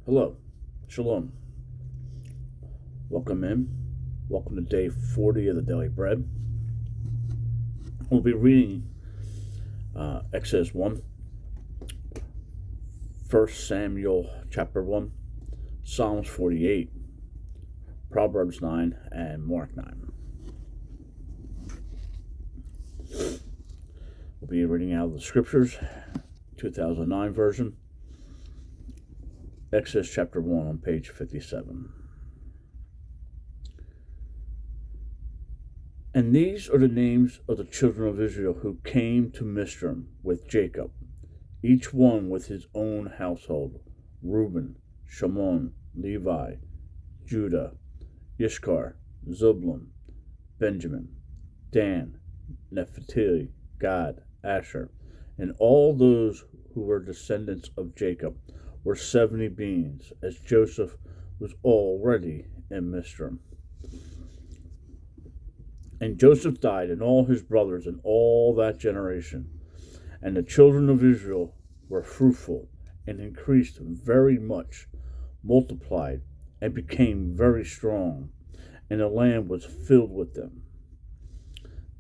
Hello, Shalom. Welcome in. Welcome to day 40 of the Daily Bread. We'll be reading Exodus 1, 1 Samuel chapter 1, Psalms 48, Proverbs 9, and Mark 9. We'll be reading out of the scriptures, 2009 version, Exodus chapter 1 on page 57. And these are the names of the children of Israel who came to Mizraim with Jacob, each one with his own household: Reuben, Shimon, Levi, Judah, Issachar, Zebulun, Benjamin, Dan, Naphtali, Gad, Asher, and all those who were descendants of Jacob were 70 beings, as Joseph was already in Mizraim. And Joseph died, and all his brothers, and all that generation. And the children of Israel were fruitful, and increased very much, multiplied, and became very strong, and the land was filled with them.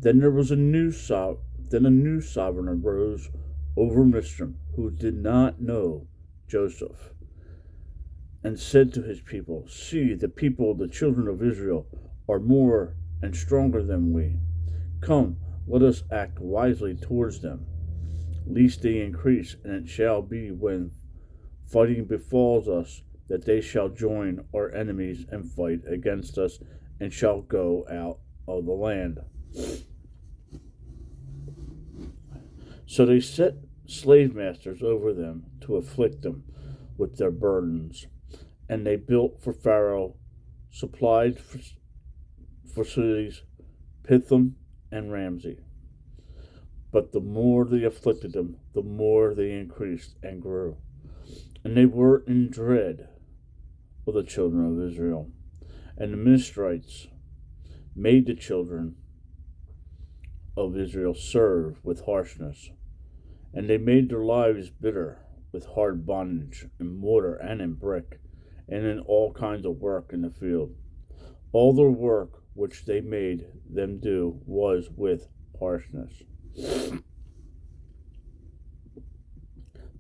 Then a new sovereign arose over Mizraim, who did not know Joseph, and said to his people, "See, the people of the children of Israel are more and stronger than we. Come, let us act wisely towards them, lest they increase, and it shall be when fighting befalls us that they shall join our enemies and fight against us, and shall go out of the land." So they set slave masters over them to afflict them with their burdens, and they built for Pharaoh, supplied for cities, Pithom and Ramsey. But the more they afflicted them, the more they increased and grew. And they were in dread of the children of Israel. And the Mizraimites made the children of Israel serve with harshness. And they made their lives bitter with hard bondage in mortar and in brick, and in all kinds of work in the field. All their work which they made them do was with harshness.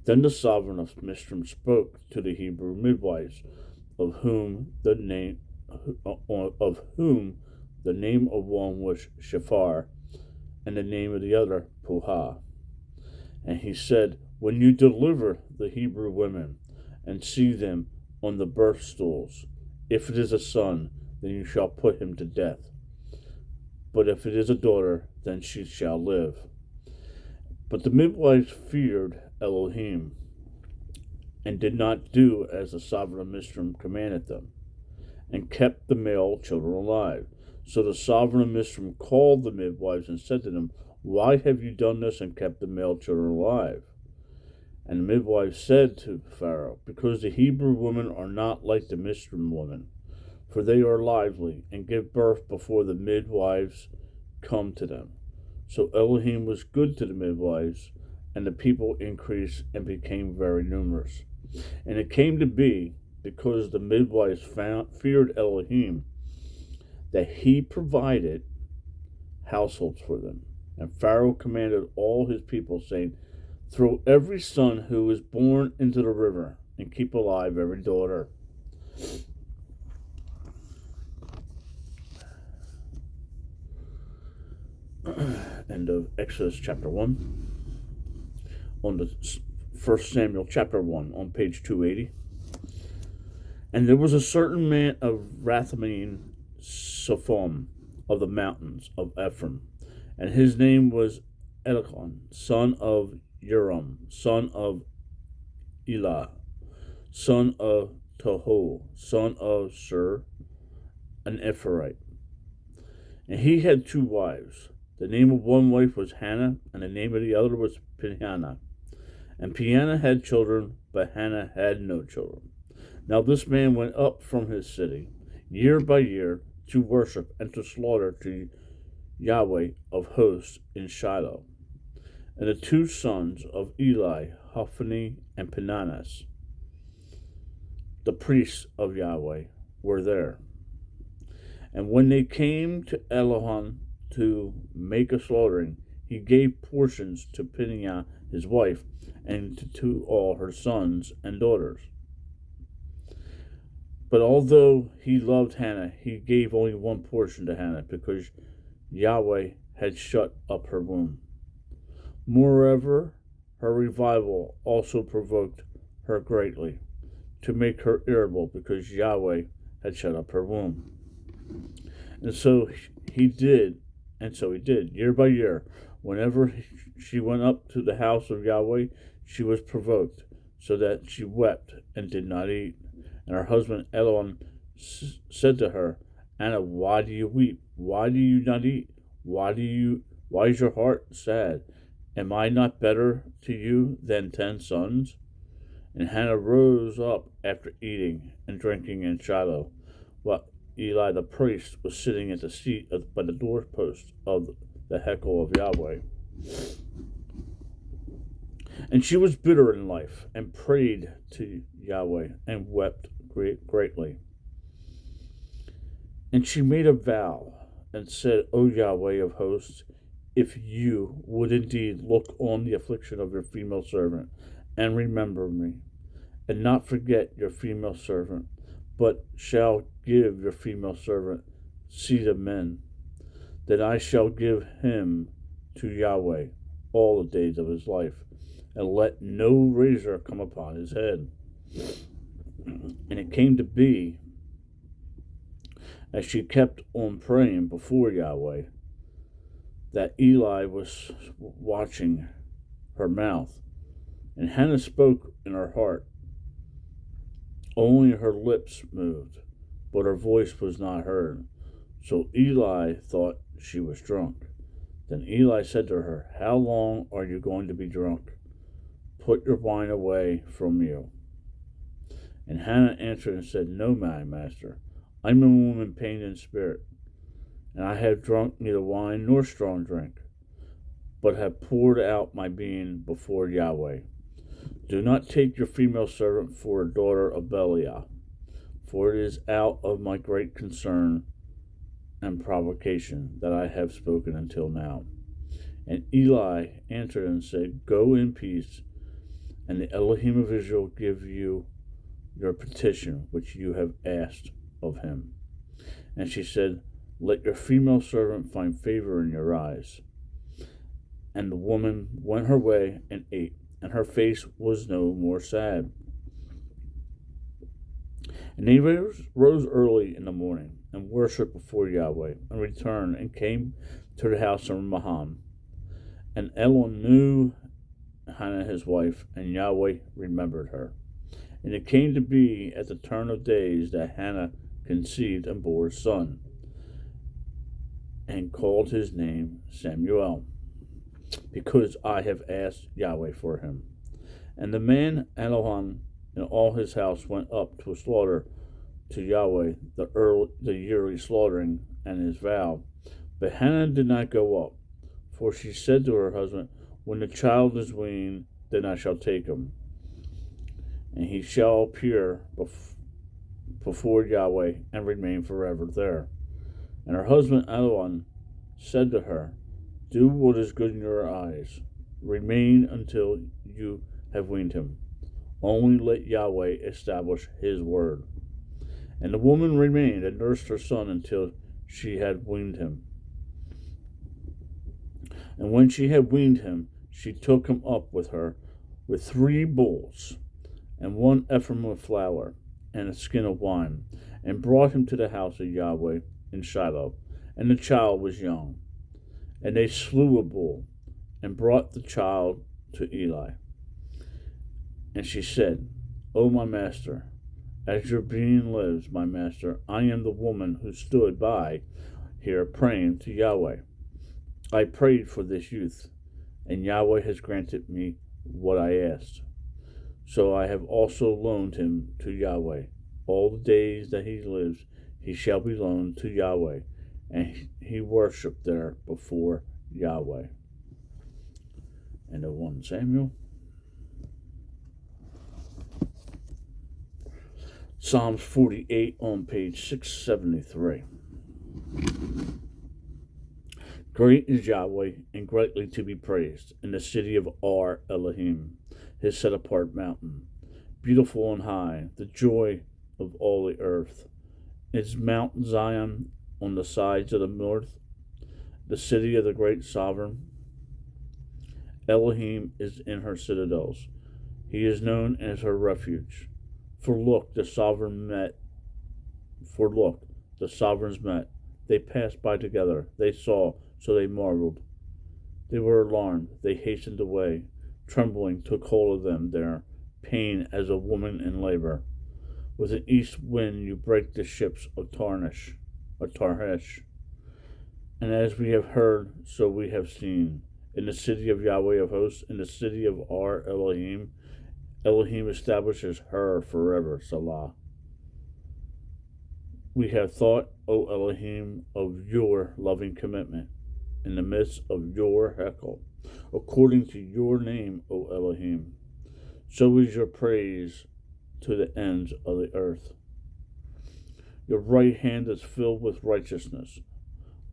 Then the sovereign of Mizraim spoke to the Hebrew midwives, of whom the name of one was Shaphat, and the name of the other Puah. And he said, "When you deliver the Hebrew women, and see them on the birth stools, if it is a son, then you shall put him to death. But if it is a daughter, then she shall live." But the midwives feared Elohim, and did not do as the sovereign of Mizraim commanded them, and kept the male children alive. So the sovereign of Mizraim called the midwives and said to them, "Why have you done this and kept the male children alive?" And the midwives said to Pharaoh, "Because the Hebrew women are not like the Mizraim women, for they are lively, and give birth before the midwives come to them." So Elohim was good to the midwives, and the people increased and became very numerous. And it came to be, because the midwives feared Elohim, that he provided households for them. And Pharaoh commanded all his people, saying, "Throw every son who is born into the river, and keep alive every daughter." End of Exodus chapter 1. On the 1 Samuel chapter 1 on page 280. And there was a certain man of Rathmaim Sophom, of the mountains of Ephraim, and his name was Elkon, son of Uram, son of Elah, son of Toho, son of Sur, an Ephraite. And he had two wives. The name of one wife was Hannah, and the name of the other was Peninnah. And Peninnah had children, but Hannah had no children. Now this man went up from his city, year by year, to worship and to slaughter to Yahweh of hosts in Shiloh. And the two sons of Eli, Hophni and Phinehas, the priests of Yahweh, were there. And when they came to Elohim to make a slaughtering, he gave portions to Peninnah his wife, and to all her sons and daughters. But although he loved Hannah, he gave only one portion to Hannah, because Yahweh had shut up her womb. Moreover, her revival also provoked her greatly, to make her irritable, because Yahweh had shut up her womb. And so he did, year by year. Whenever she went up to the house of Yahweh, she was provoked, so that she wept and did not eat. And her husband Elohim said to her, Anna, why do you weep? Why do you not eat? Why is your heart sad? Am I not better to you than 10 sons? And Hannah rose up after eating and drinking in Shiloh, while Eli the priest was sitting at the seat by the doorpost of the Hekel of Yahweh. And she was bitter in life, and prayed to Yahweh, and wept greatly. And she made a vow, and said, O Yahweh of hosts, if you would indeed look on the affliction of your female servant, and remember me, and not forget your female servant, but shall give your female servant seed of men, then I shall give him to Yahweh all the days of his life, and let no razor come upon his head. And it came to be, as she kept on praying before Yahweh, that Eli was watching her mouth. And Hannah spoke in her heart. Only her lips moved, but her voice was not heard. So Eli thought she was drunk. Then Eli said to her, How long are you going to be drunk? Put your wine away from you. And Hannah answered and said, No, my master. I'm a woman pained in spirit, and I have drunk neither wine nor strong drink, but have poured out my being before Yahweh. Do not take your female servant for a daughter of Belial, for it is out of my great concern and provocation that I have spoken until now. And Eli answered and said, Go in peace, and the Elohim of Israel give you your petition which you have asked of him. And she said, Let your female servant find favor in your eyes. And the woman went her way and ate, and her face was no more sad. And they rose early in the morning, and worshipped before Yahweh, and returned, and came to the house of Maham. And Elon knew Hannah his wife, and Yahweh remembered her. And it came to be at the turn of days that Hannah conceived and bore a son, and called his name Samuel, because I have asked Yahweh for him. And the man Elohim and all his house went up to slaughter to Yahweh the yearly slaughtering and his vow. But Hannah did not go up, for she said to her husband, When the child is weaned, then I shall take him, and he shall appear before Yahweh and remain forever there. And her husband Elohim said to her, Do what is good in your eyes. Remain until you have weaned him. Only let Yahweh establish his word. And the woman remained and nursed her son until she had weaned him. And when she had weaned him, she took him up with her with 3 bulls, and 1 ephah of flour, and a skin of wine, and brought him to the house of Yahweh in Shiloh. And the child was young. And they slew a bull, and brought the child to Eli. And she said, O my master, as your being lives, my master, I am the woman who stood by here praying to Yahweh. I prayed for this youth, and Yahweh has granted me what I asked. So I have also loaned him to Yahweh. All the days that he lives, he shall be loaned to Yahweh. And he worshipped there before Yahweh. End of 1 Samuel. Psalms 48 on page 673. Great is Yahweh, and greatly to be praised, in the city of Ar Elohim, his set apart mountain. Beautiful and high, the joy of all the earth. Is Mount Zion on the sides of the north, the city of the great sovereign. Elohim is in her citadels. He is known as her refuge. For look, the sovereigns met. They passed by together. They saw, so they marveled. They were alarmed. They hastened away. Trembling took hold of them there, pain as a woman in labor. With an east wind you break the ships of Tarshish. And as we have heard, so we have seen. In the city of Yahweh of hosts, in the city of Ar Elohim, Elohim establishes her forever, Salah. We have thought, O Elohim, of your loving commitment in the midst of your hekel, according to your name, O Elohim. So is your praise to the ends of the earth. Your right hand is filled with righteousness.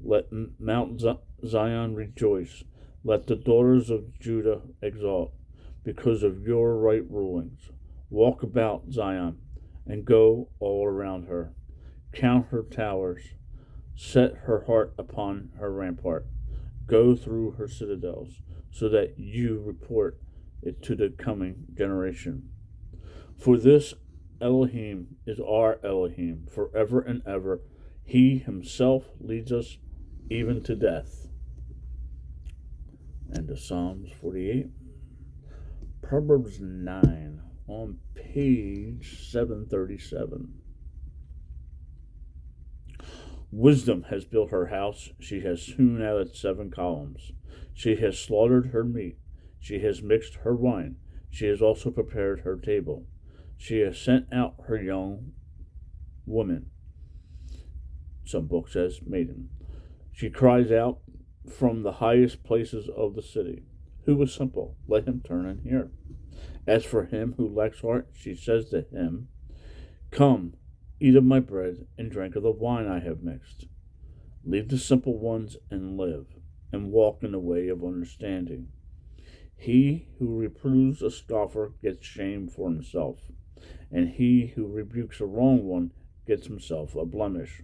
Let Mount Zion rejoice. Let the daughters of Judah exult because of your right rulings. Walk about Zion and go all around her. Count her towers. Set her heart upon her rampart. Go through her citadels so that you report it to the coming generation. For this Elohim is our Elohim forever and ever. He himself leads us even to death. And of Psalms 48. Proverbs 9 on page 737. Wisdom has built her house. She has hewn out its 7 columns. She has slaughtered her meat. She has mixed her wine. She has also prepared her table. She has sent out her young woman. Some book says maiden. She cries out from the highest places of the city. Who is simple? Let him turn and hear. As for him who lacks heart, she says to him, Come, eat of my bread and drink of the wine I have mixed. Leave the simple ones and live, and walk in the way of understanding. He who reproves a scoffer gets shame for himself, and he who rebukes a wrong one gets himself a blemish.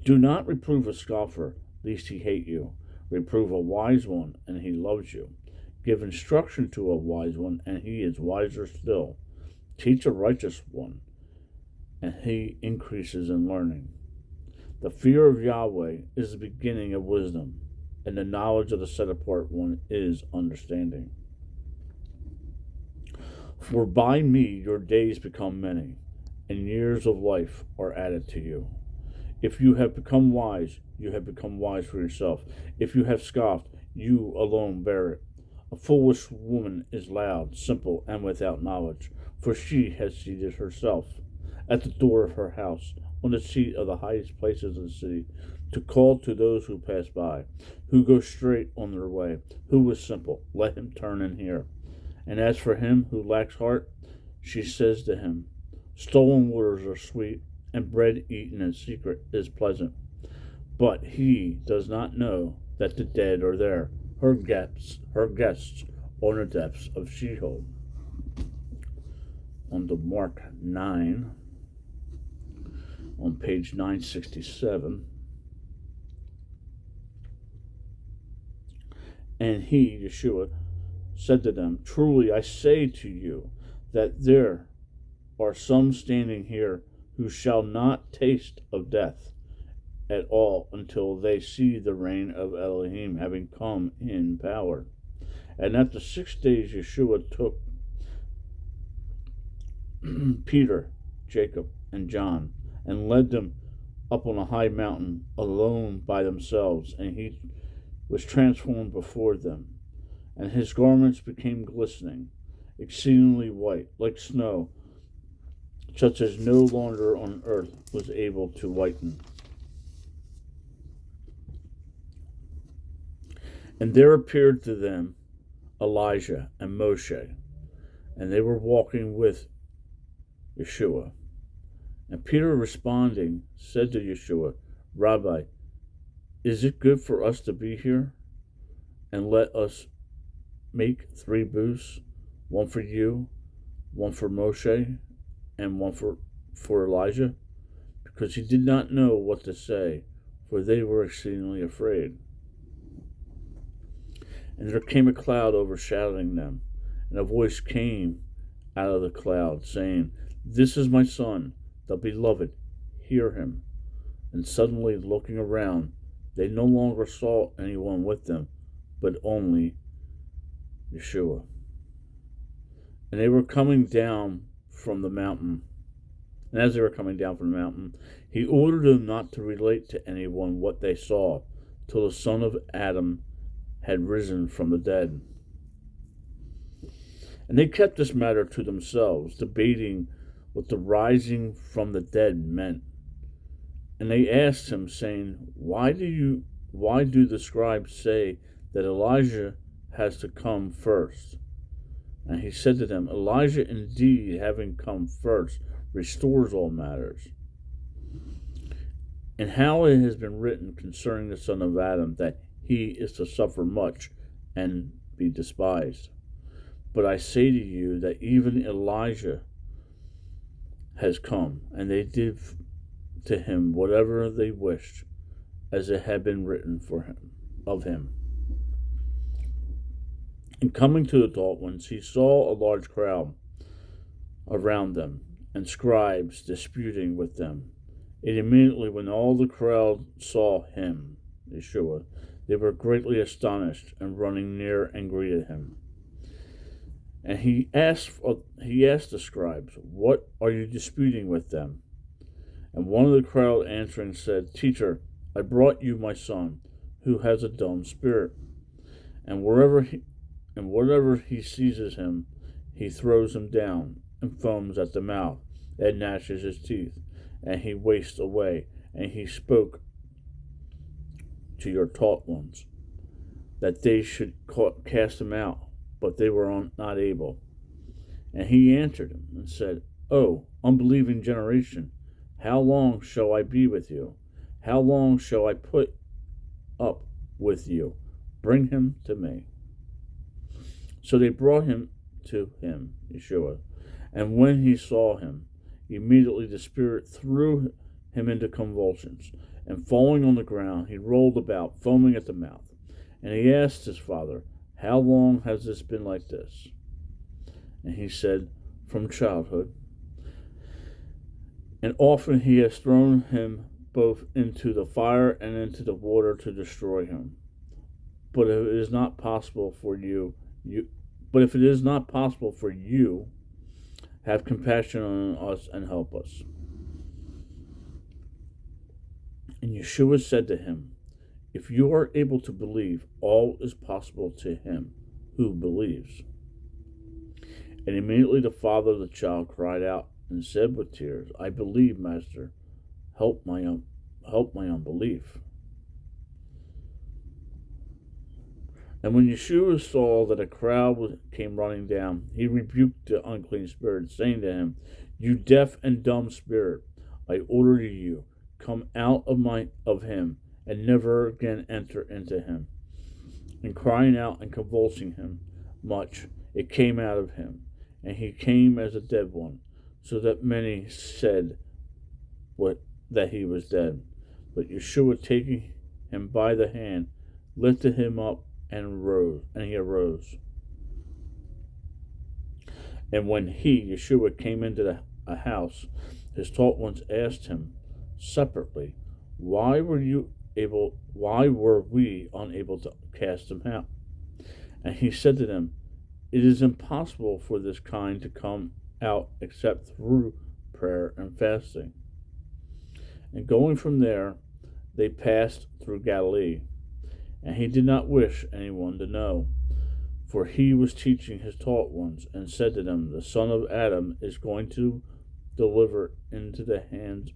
Do not reprove a scoffer, lest he hate you. Reprove a wise one, and he loves you. Give instruction to a wise one, and he is wiser still. Teach a righteous one, and he increases in learning. The fear of Yahweh is the beginning of wisdom, and the knowledge of the set-apart one is understanding. For by me your days become many, and years of life are added to you. If you have become wise, you have become wise for yourself. If you have scoffed, you alone bear it. A foolish woman is loud, simple, and without knowledge, for she has seated herself at the door of her house, on the seat of the highest places of the city, to call to those who pass by, who go straight on their way. Who is simple? Let him turn and hear. And as for him who lacks heart, she says to him, Stolen waters are sweet, and bread eaten in secret is pleasant. But he does not know that the dead are there, her guests on the depths of Sheol. On to Mark 9, on page 967. And he, Yeshua, said to them, Truly I say to you that there are some standing here who shall not taste of death at all until they see the reign of Elohim having come in power. And after 6 days Yeshua took Peter, Jacob, and John, and led them up on a high mountain alone by themselves, and he was transformed before them, and his garments became glistening, exceedingly white, like snow, such as no longer on earth was able to whiten. And there appeared to them Elijah and Moshe, and they were walking with Yeshua. And Peter responding said to Yeshua, Rabbi, is it good for us to be here? And let us make 3 booths, one for you, one for Moshe, and one for Elijah? Because he did not know what to say, for they were exceedingly afraid. And there came a cloud overshadowing them, and a voice came out of the cloud, saying, This is my Son, the beloved, hear him. And suddenly, looking around, they no longer saw anyone with them, but only Yeshua. And they were coming down from the mountain. And as they were coming down from the mountain, he ordered them not to relate to anyone what they saw, till the Son of Adam had risen from the dead. And they kept this matter to themselves, debating what the rising from the dead meant. And they asked him, saying, Why do the scribes say that Elijah has to come first? And he said to them, Elijah indeed, having come first, restores all matters. And how it has been written concerning the Son of Adam, that he is to suffer much and be despised. But I say to you that even Elijah has come, and they did to him whatever they wished, as it had been written for him of him. And coming to the taught ones, he saw a large crowd around them, and scribes disputing with them. And immediately when all the crowd saw him, Yeshua, they were greatly astonished, and running near and greeted him. And he asked the scribes, What are you disputing with them? And one of the crowd answering said, Teacher, I brought you my son, who has a dumb spirit. And whatever he seizes him, he throws him down, and foams at the mouth, and gnashes his teeth, and he wastes away. And he spoke to your taught ones, that they should cast him out, but they were not able. And he answered him and said, O unbelieving generation, how long shall I be with you? How long shall I put up with you? Bring him to me. So they brought him to him, Yeshua. And when he saw him, immediately the spirit threw him into convulsions. And falling on the ground, he rolled about, foaming at the mouth. And he asked his father, How long has this been like this? And he said, From childhood. And often he has thrown him both into the fire and into the water to destroy him. But if it is not possible for you, have compassion on us and help us. And Yeshua said to him, If you are able to believe, all is possible to him who believes. And immediately the father of the child cried out and said with tears, I believe, Master, help my unbelief. And when Yeshua saw that a crowd came running down, he rebuked the unclean spirit, saying to him, You deaf and dumb spirit, I order you, come out of him, and never again enter into him. And crying out and convulsing him much, it came out of him, and he came as a dead one, so that many said that he was dead. But Yeshua, taking him by the hand, lifted him up, and he arose. And when Yeshua, came into a house, his taught ones asked him separately, Why were we unable to cast him out? And he said to them, It is impossible for this kind to come out except through prayer and fasting. And going from there, they passed through Galilee. And he did not wish anyone to know, for he was teaching his taught ones, and said to them, The Son of Adam is going to be delivered into the hands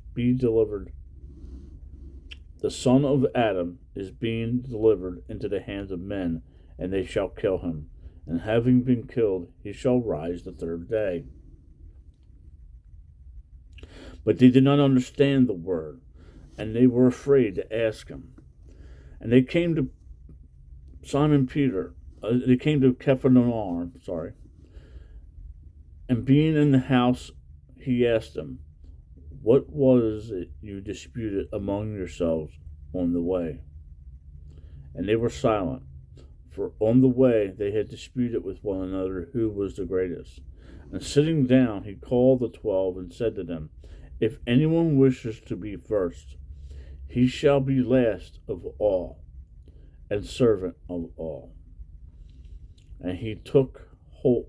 of men, and they shall kill him. And having been killed, he shall rise the third day. But they did not understand the word, and they were afraid to ask him. And they came to Simon Peter. They came to Capernaum, and being in the house, he asked them, "What was it you disputed among yourselves on the way?" And they were silent, for on the way they had disputed with one another who was the greatest. And sitting down, he called the 12 and said to them, "If anyone wishes to be first, he shall be last of all and servant of all." And he took a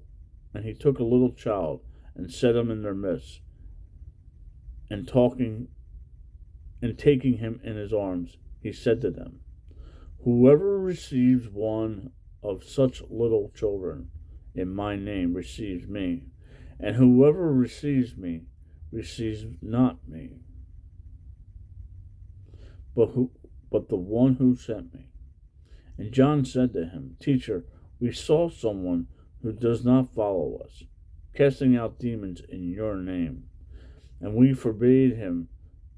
little child and set him in their midst, and taking him in his arms, he said to them, "Whoever receives one of such little children in my name receives me, and whoever receives me receives not me, but the one who sent me." And John said to him, "Teacher, we saw someone who does not follow us, casting out demons in your name, and we forbade him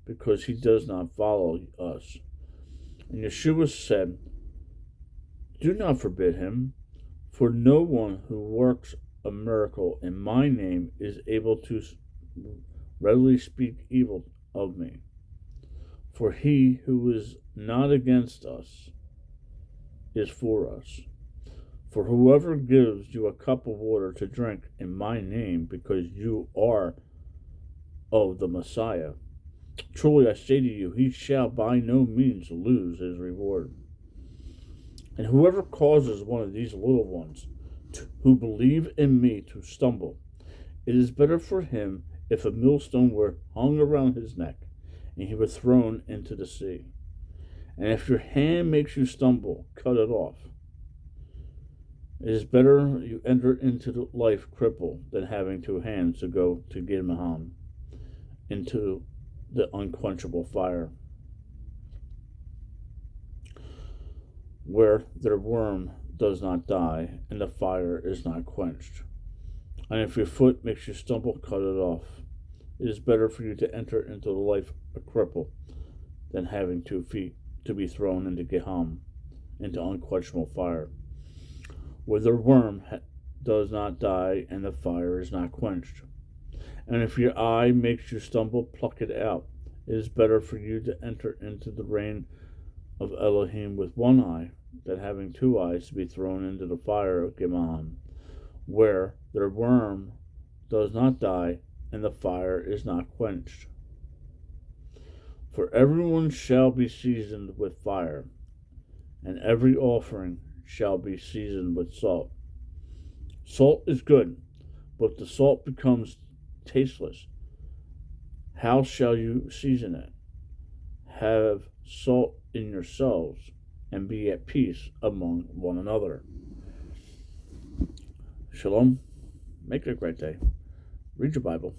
because he does not follow us." And Yeshua said, "Do not forbid him, for no one who works a miracle in my name is able to readily speak evil of me. For he who is not against us is for us. For whoever gives you a cup of water to drink in my name, because you are of the Messiah, truly I say to you, he shall by no means lose his reward. And whoever causes one of these little ones who believe in me to stumble, it is better for him if a millstone were hung around his neck and he were thrown into the sea. And if your hand makes you stumble, cut it off. It is better you enter into life crippled than having two hands to go to Gehenna, into the unquenchable fire, where their worm does not die and the fire is not quenched. And if your foot makes you stumble, cut it off. It is better for you to enter into the life a cripple than having 2 feet to be thrown into Gehenna, into unquenchable fire, where the worm does not die and the fire is not quenched. And if your eye makes you stumble, pluck it out. It is better for you to enter into the reign of Elohim with one eye than having 2 eyes to be thrown into the fire of Gehenna, where their worm does not die and the fire is not quenched. For everyone shall be seasoned with fire, and every offering shall be seasoned with salt. Salt is good, but if the salt becomes tasteless, how shall you season it? Have salt in yourselves, and be at peace among one another. Shalom. Make it a great day. Read your Bible.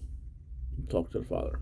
Talk to the Father.